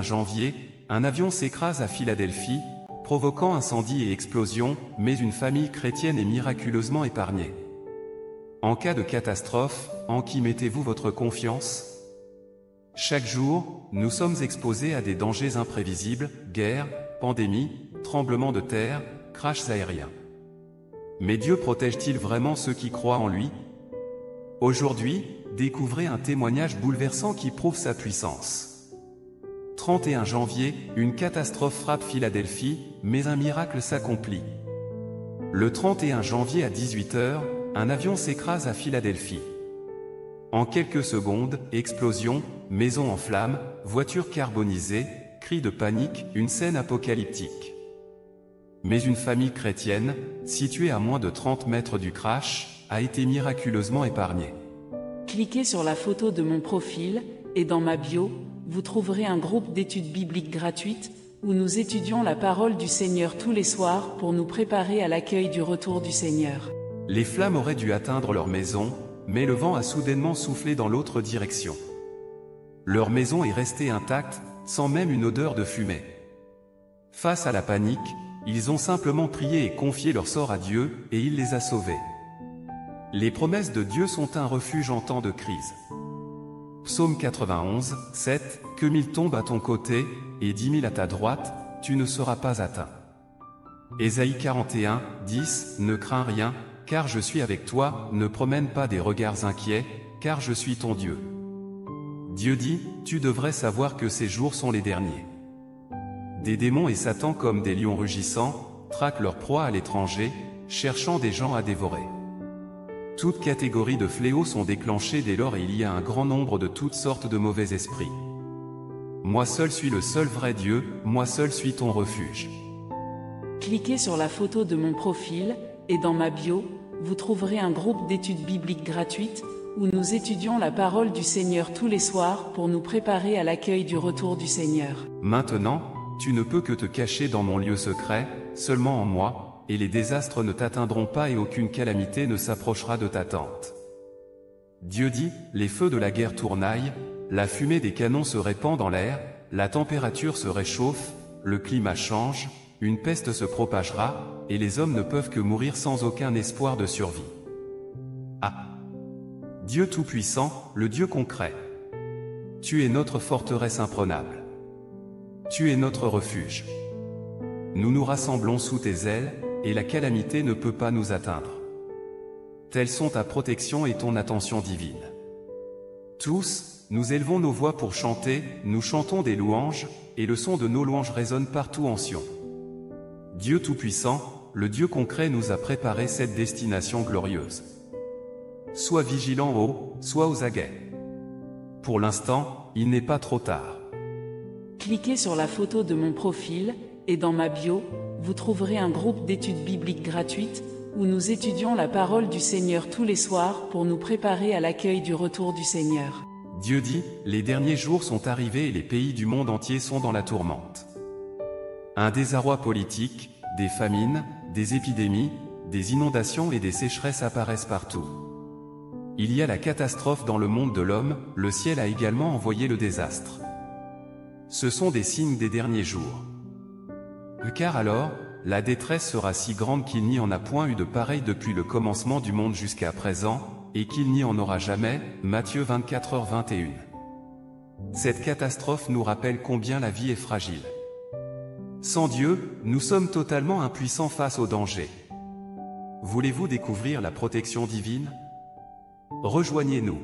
Janvier, un avion s'écrase à Philadelphie, provoquant incendie et explosion, mais une famille chrétienne est miraculeusement épargnée. En cas de catastrophe, en qui mettez-vous votre confiance? Chaque jour, nous sommes exposés à des dangers imprévisibles, guerres, pandémies, tremblements de terre, crashs aériens. Mais Dieu protège-t-il vraiment ceux qui croient en lui? Aujourd'hui, découvrez un témoignage bouleversant qui prouve sa puissance. 31 janvier, une catastrophe frappe Philadelphie, mais un miracle s'accomplit. Le 31 janvier à 18 h, un avion s'écrase à Philadelphie. En quelques secondes, explosion, maison en flammes, voiture carbonisée, cris de panique, une scène apocalyptique. Mais une famille chrétienne, située à moins de 30 mètres du crash, a été miraculeusement épargnée. Cliquez sur la photo de mon profil, et dans ma bio, vous trouverez un groupe d'études bibliques gratuites, où nous étudions la parole du Seigneur tous les soirs pour nous préparer à l'accueil du retour du Seigneur. Les flammes auraient dû atteindre leur maison, mais le vent a soudainement soufflé dans l'autre direction. Leur maison est restée intacte, sans même une odeur de fumée. Face à la panique, ils ont simplement prié et confié leur sort à Dieu, et il les a sauvés. Les promesses de Dieu sont un refuge en temps de crise. Psaume 91, 7, que 1000 tombent à ton côté, et 10 000 à ta droite, tu ne seras pas atteint. Ésaïe 41, 10, ne crains rien, car je suis avec toi, ne promène pas des regards inquiets, car je suis ton Dieu. Dieu dit, tu devrais savoir que ces jours sont les derniers. Des démons et Satan comme des lions rugissants, traquent leur proie à l'étranger, cherchant des gens à dévorer. Toutes catégories de fléaux sont déclenchées dès lors et il y a un grand nombre de toutes sortes de mauvais esprits. Moi seul suis le seul vrai Dieu, moi seul suis ton refuge. Cliquez sur la photo de mon profil, et dans ma bio, vous trouverez un groupe d'études bibliques gratuites, où nous étudions la parole du Seigneur tous les soirs pour nous préparer à l'accueil du retour du Seigneur. Maintenant, tu ne peux que te cacher dans mon lieu secret, seulement en moi, et les désastres ne t'atteindront pas et aucune calamité ne s'approchera de ta tente. Dieu dit, les feux de la guerre tournaillent, la fumée des canons se répand dans l'air, la température se réchauffe, le climat change, une peste se propagera, et les hommes ne peuvent que mourir sans aucun espoir de survie. Ah! Dieu Tout-Puissant, le Dieu concret. Tu es notre forteresse imprenable. Tu es notre refuge. Nous nous rassemblons sous tes ailes, et la calamité ne peut pas nous atteindre. Telles sont ta protection et ton attention divine. Tous, nous élevons nos voix pour chanter, nous chantons des louanges, et le son de nos louanges résonne partout en Sion. Dieu Tout-Puissant, le Dieu concret nous a préparé cette destination glorieuse. Sois vigilant sois aux aguets. Pour l'instant, il n'est pas trop tard. Cliquez sur la photo de mon profil, et dans ma bio, vous trouverez un groupe d'études bibliques gratuites, où nous étudions la parole du Seigneur tous les soirs pour nous préparer à l'accueil du retour du Seigneur. Dieu dit, les derniers jours sont arrivés et les pays du monde entier sont dans la tourmente. Un désarroi politique, des famines, des épidémies, des inondations et des sécheresses apparaissent partout. Il y a la catastrophe dans le monde de l'homme, le ciel a également envoyé le désastre. Ce sont des signes des derniers jours. Car alors, la détresse sera si grande qu'il n'y en a point eu de pareil depuis le commencement du monde jusqu'à présent, et qu'il n'y en aura jamais. Matthieu 24 h 21. Cette catastrophe nous rappelle combien la vie est fragile. Sans Dieu, nous sommes totalement impuissants face au danger. Voulez-vous découvrir la protection divine? Rejoignez-nous.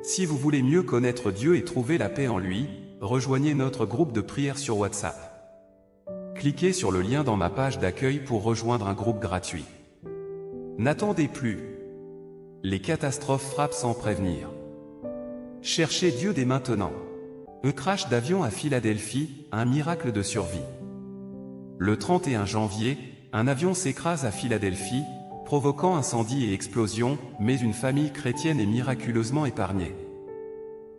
Si vous voulez mieux connaître Dieu et trouver la paix en lui, rejoignez notre groupe de prière sur WhatsApp. Cliquez sur le lien dans ma page d'accueil pour rejoindre un groupe gratuit. N'attendez plus. Les catastrophes frappent sans prévenir. Cherchez Dieu dès maintenant. Un crash d'avion à Philadelphie, un miracle de survie. Le 31 janvier, un avion s'écrase à Philadelphie, provoquant incendie et explosion, mais une famille chrétienne est miraculeusement épargnée.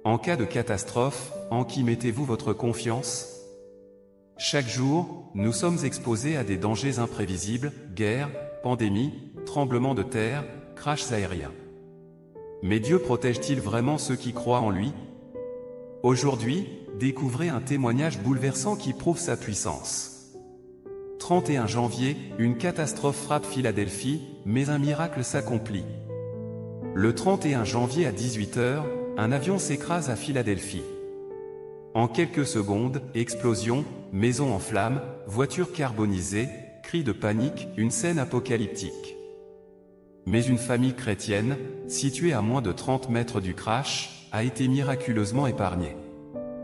En cas de catastrophe, en qui mettez-vous votre confiance? Chaque jour, nous sommes exposés à des dangers imprévisibles, guerres, pandémies, tremblements de terre, crashs aériens. Mais Dieu protège-t-il vraiment ceux qui croient en lui? Aujourd'hui, découvrez un témoignage bouleversant qui prouve sa puissance. 31 janvier, une catastrophe frappe Philadelphie, mais un miracle s'accomplit. Le 31 janvier à 18 h, un avion s'écrase à Philadelphie. En quelques secondes, explosion, maison en flammes, voiture carbonisée, cris de panique, une scène apocalyptique. Mais une famille chrétienne, située à moins de 30 mètres du crash, a été miraculeusement épargnée.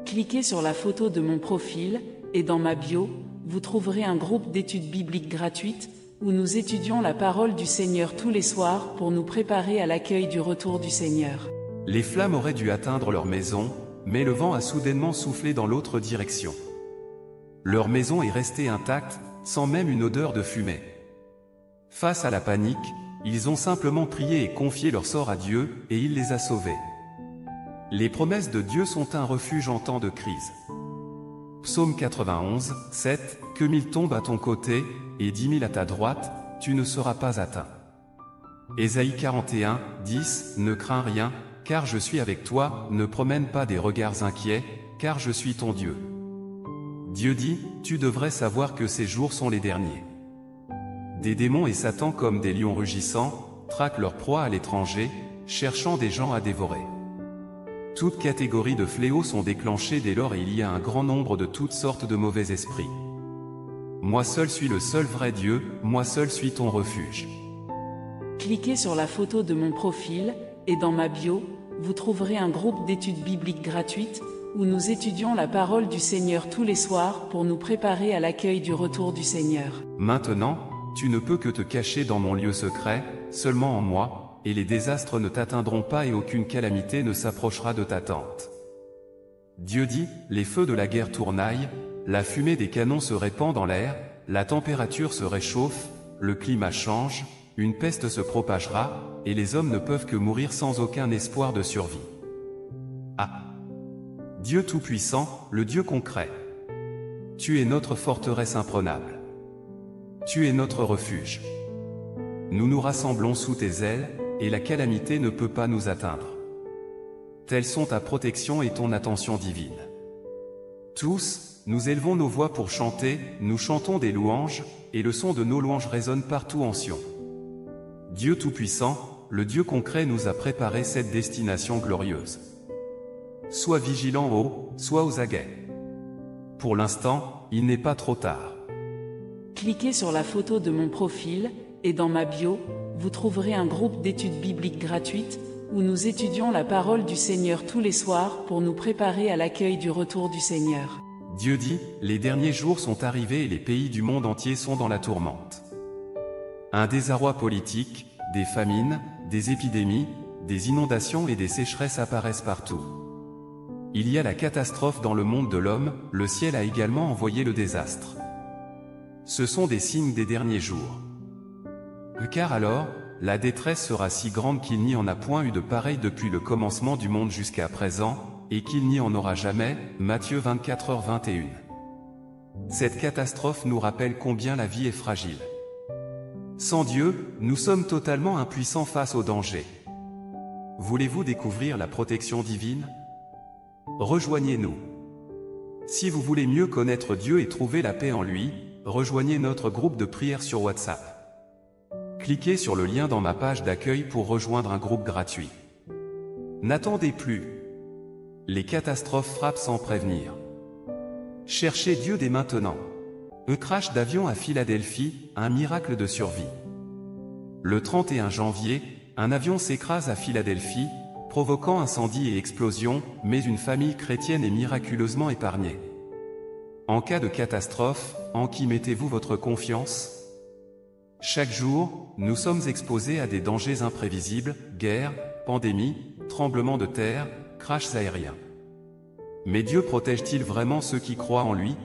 Cliquez sur la photo de mon profil, et dans ma bio, vous trouverez un groupe d'études bibliques gratuites, où nous étudions la parole du Seigneur tous les soirs pour nous préparer à l'accueil du retour du Seigneur. Les flammes auraient dû atteindre leur maison, mais le vent a soudainement soufflé dans l'autre direction. Leur maison est restée intacte, sans même une odeur de fumée. Face à la panique, ils ont simplement prié et confié leur sort à Dieu, et il les a sauvés. Les promesses de Dieu sont un refuge en temps de crise. Psaume 91, 7, « Que 1000 tombent à ton côté, et 10 000 à ta droite, tu ne seras pas atteint. » Ésaïe 41, 10, « Ne crains rien, car je suis avec toi, ne promène pas des regards inquiets, car je suis ton Dieu. » Dieu dit, « Tu devrais savoir que ces jours sont les derniers. » Des démons et Satan comme des lions rugissants, traquent leur proie à l'étranger, cherchant des gens à dévorer. Toutes catégories de fléaux sont déclenchées dès lors et il y a un grand nombre de toutes sortes de mauvais esprits. Moi seul suis le seul vrai Dieu, moi seul suis ton refuge. Cliquez sur la photo de mon profil, et dans ma bio, vous trouverez un groupe d'études bibliques gratuites, où nous étudions la parole du Seigneur tous les soirs pour nous préparer à l'accueil du retour du Seigneur. Maintenant, tu ne peux que te cacher dans mon lieu secret, seulement en moi, et les désastres ne t'atteindront pas et aucune calamité ne s'approchera de ta tente. Dieu dit, les feux de la guerre tournaillent, la fumée des canons se répand dans l'air, la température se réchauffe, le climat change, une peste se propagera, et les hommes ne peuvent que mourir sans aucun espoir de survie. Ah! Dieu Tout-Puissant, le Dieu concret. Tu es notre forteresse imprenable. Tu es notre refuge. Nous nous rassemblons sous tes ailes, et la calamité ne peut pas nous atteindre. Telles sont ta protection et ton attention divine. Tous, nous élevons nos voix pour chanter, nous chantons des louanges, et le son de nos louanges résonne partout en Sion. Dieu Tout-Puissant, le Dieu concret nous a préparé cette destination glorieuse. Sois vigilant sois aux aguets. Pour l'instant, il n'est pas trop tard. Cliquez sur la photo de mon profil, et dans ma bio, vous trouverez un groupe d'études bibliques gratuites, où nous étudions la parole du Seigneur tous les soirs pour nous préparer à l'accueil du retour du Seigneur. Dieu dit, les derniers jours sont arrivés et les pays du monde entier sont dans la tourmente. Un désarroi politique, des famines, des épidémies, des inondations et des sécheresses apparaissent partout. Il y a la catastrophe dans le monde de l'homme, le ciel a également envoyé le désastre. Ce sont des signes des derniers jours. Car alors, la détresse sera si grande qu'il n'y en a point eu de pareil depuis le commencement du monde jusqu'à présent, et qu'il n'y en aura jamais. Matthieu 24h21. Cette catastrophe nous rappelle combien la vie est fragile. Sans Dieu, nous sommes totalement impuissants face au danger. Voulez-vous découvrir la protection divine? Rejoignez-nous. Si vous voulez mieux connaître Dieu et trouver la paix en lui, rejoignez notre groupe de prière sur WhatsApp. Cliquez sur le lien dans ma page d'accueil pour rejoindre un groupe gratuit. N'attendez plus. Les catastrophes frappent sans prévenir. Cherchez Dieu dès maintenant. Un crash d'avion à Philadelphie, un miracle de survie. Le 31 janvier, un avion s'écrase à Philadelphie, provoquant incendie et explosion, mais une famille chrétienne est miraculeusement épargnée. En cas de catastrophe, en qui mettez-vous votre confiance? Chaque jour, nous sommes exposés à des dangers imprévisibles, guerres, pandémies, tremblements de terre, crashs aériens. Mais Dieu protège-t-il vraiment ceux qui croient en lui?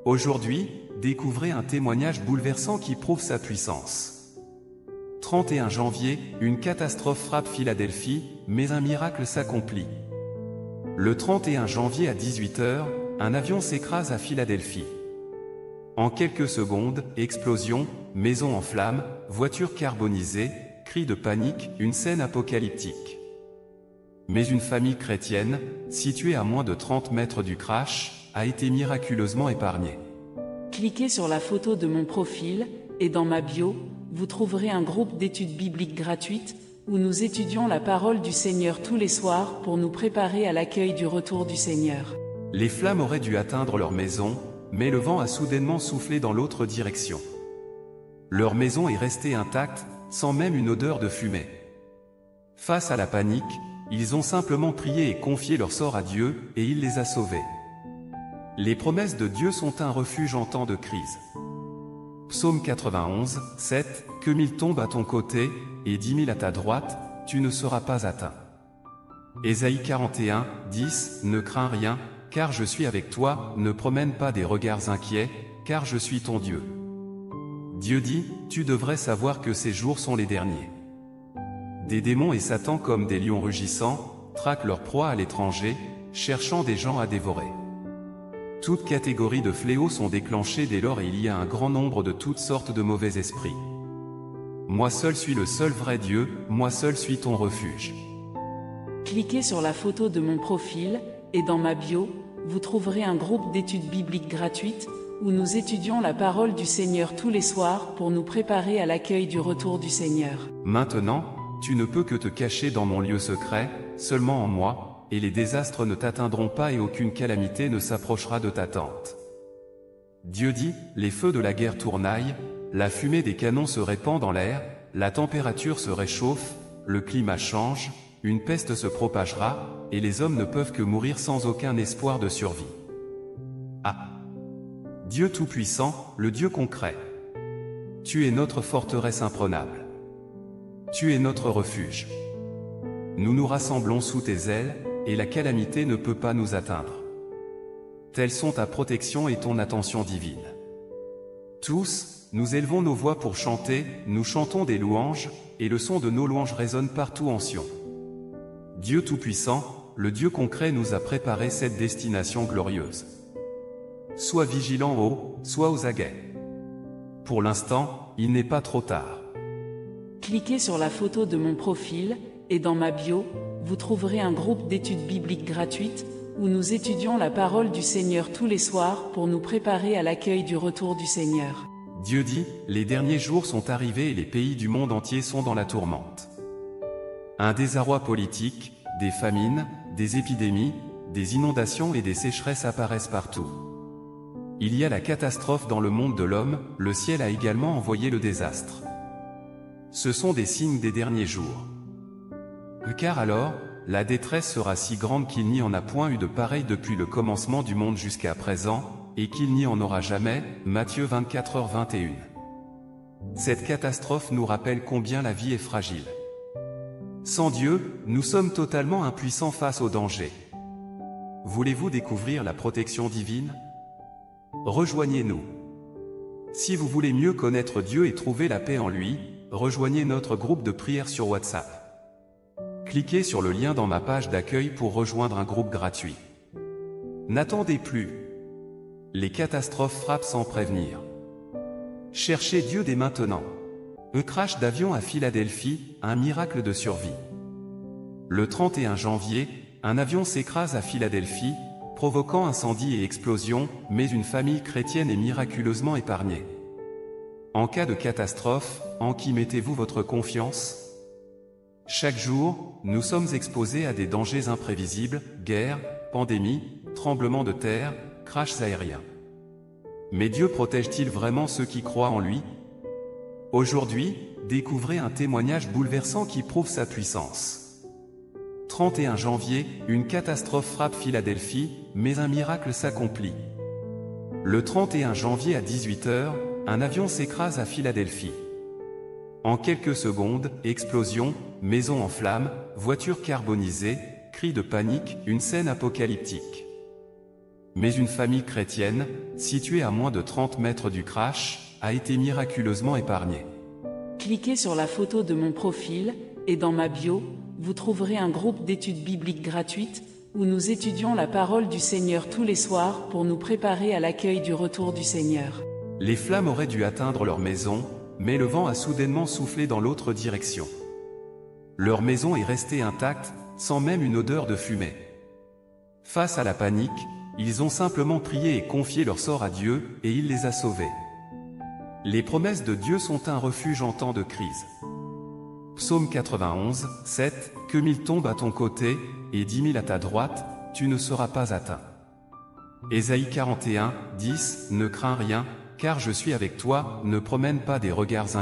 Aujourd'hui, découvrez un témoignage bouleversant qui prouve sa puissance. 31 janvier, une catastrophe frappe Philadelphie, mais un miracle s'accomplit. Le 31 janvier à 18 h, un avion s'écrase à Philadelphie. En quelques secondes, explosion, maison en flammes, voiture carbonisée, cris de panique, une scène apocalyptique. Mais une famille chrétienne, située à moins de 30 mètres du crash, a été miraculeusement épargnée. Cliquez sur la photo de mon profil, et dans ma bio, vous trouverez un groupe d'études bibliques gratuites, où nous étudions la parole du Seigneur tous les soirs pour nous préparer à l'accueil du retour du Seigneur. Les flammes auraient dû atteindre leur maison, mais le vent a soudainement soufflé dans l'autre direction. Leur maison est restée intacte, sans même une odeur de fumée. Face à la panique, ils ont simplement prié et confié leur sort à Dieu, et il les a sauvés. Les promesses de Dieu sont un refuge en temps de crise. Psaume 91, 7, « Que 1000 tombent à ton côté, et 10 000 à ta droite, tu ne seras pas atteint. » Ésaïe 41, 10, « Ne crains rien, car je suis avec toi, ne promène pas des regards inquiets, car je suis ton Dieu. » Dieu dit, « Tu devrais savoir que ces jours sont les derniers. » Des démons et Satan comme des lions rugissants, traquent leur proie à l'étranger, cherchant des gens à dévorer. Toutes catégories de fléaux sont déclenchées dès lors et il y a un grand nombre de toutes sortes de mauvais esprits. Moi seul suis le seul vrai Dieu, moi seul suis ton refuge. Cliquez sur la photo de mon profil, et dans ma bio, vous trouverez un groupe d'études bibliques gratuites, où nous étudions la parole du Seigneur tous les soirs pour nous préparer à l'accueil du retour du Seigneur. Maintenant, tu ne peux que te cacher dans mon lieu secret, seulement en moi, et les désastres ne t'atteindront pas et aucune calamité ne s'approchera de ta tente. Dieu dit, les feux de la guerre tournaillent, la fumée des canons se répand dans l'air, la température se réchauffe, le climat change, une peste se propagera, et les hommes ne peuvent que mourir sans aucun espoir de survie. Ah! Dieu Tout-Puissant, le Dieu concret. Tu es notre forteresse imprenable. Tu es notre refuge. Nous nous rassemblons sous tes ailes, et la calamité ne peut pas nous atteindre. Telles sont ta protection et ton attention divine. Tous, nous élevons nos voix pour chanter, nous chantons des louanges, et le son de nos louanges résonne partout en Sion. Dieu Tout-Puissant, le Dieu concret nous a préparé cette destination glorieuse. Sois vigilant sois aux aguets. Pour l'instant, il n'est pas trop tard. Cliquez sur la photo de mon profil, et dans ma bio, vous trouverez un groupe d'études bibliques gratuites, où nous étudions la parole du Seigneur tous les soirs pour nous préparer à l'accueil du retour du Seigneur. Dieu dit, les derniers jours sont arrivés et les pays du monde entier sont dans la tourmente. Un désarroi politique, des famines, des épidémies, des inondations et des sécheresses apparaissent partout. Il y a la catastrophe dans le monde de l'homme, le ciel a également envoyé le désastre. Ce sont des signes des derniers jours. Car alors, la détresse sera si grande qu'il n'y en a point eu de pareil depuis le commencement du monde jusqu'à présent, et qu'il n'y en aura jamais. Matthieu 24h21. Cette catastrophe nous rappelle combien la vie est fragile. Sans Dieu, nous sommes totalement impuissants face au danger. Voulez-vous découvrir la protection divine? Rejoignez-nous. Si vous voulez mieux connaître Dieu et trouver la paix en lui, rejoignez notre groupe de prière sur WhatsApp. Cliquez sur le lien dans ma page d'accueil pour rejoindre un groupe gratuit. N'attendez plus. Les catastrophes frappent sans prévenir. Cherchez Dieu dès maintenant. Un crash d'avion à Philadelphie, un miracle de survie. Le 31 janvier, un avion s'écrase à Philadelphie, provoquant incendie et explosion, mais une famille chrétienne est miraculeusement épargnée. En cas de catastrophe, en qui mettez-vous votre confiance? Chaque jour, nous sommes exposés à des dangers imprévisibles, guerres, pandémies, tremblements de terre, crashs aériens. Mais Dieu protège-t-il vraiment ceux qui croient en lui? Aujourd'hui, découvrez un témoignage bouleversant qui prouve sa puissance. 31 janvier, une catastrophe frappe Philadelphie, mais un miracle s'accomplit. Le 31 janvier à 18h, un avion s'écrase à Philadelphie. En quelques secondes, explosion, maison en flammes, voiture carbonisée, cris de panique, une scène apocalyptique. Mais une famille chrétienne, située à moins de 30 mètres du crash, a été miraculeusement épargnée. Cliquez sur la photo de mon profil, et dans ma bio, vous trouverez un groupe d'études bibliques gratuites, où nous étudions la parole du Seigneur tous les soirs pour nous préparer à l'accueil du retour du Seigneur. Les flammes auraient dû atteindre leur maison, mais le vent a soudainement soufflé dans l'autre direction. Leur maison est restée intacte, sans même une odeur de fumée. Face à la panique, ils ont simplement prié et confié leur sort à Dieu, et il les a sauvés. Les promesses de Dieu sont un refuge en temps de crise. Psaume 91, 7, que 1000 tombent à ton côté, et 10 000 à ta droite, tu ne seras pas atteint. Ésaïe 41, 10, ne crains rien, car je suis avec toi, ne promène pas des regards inquiets.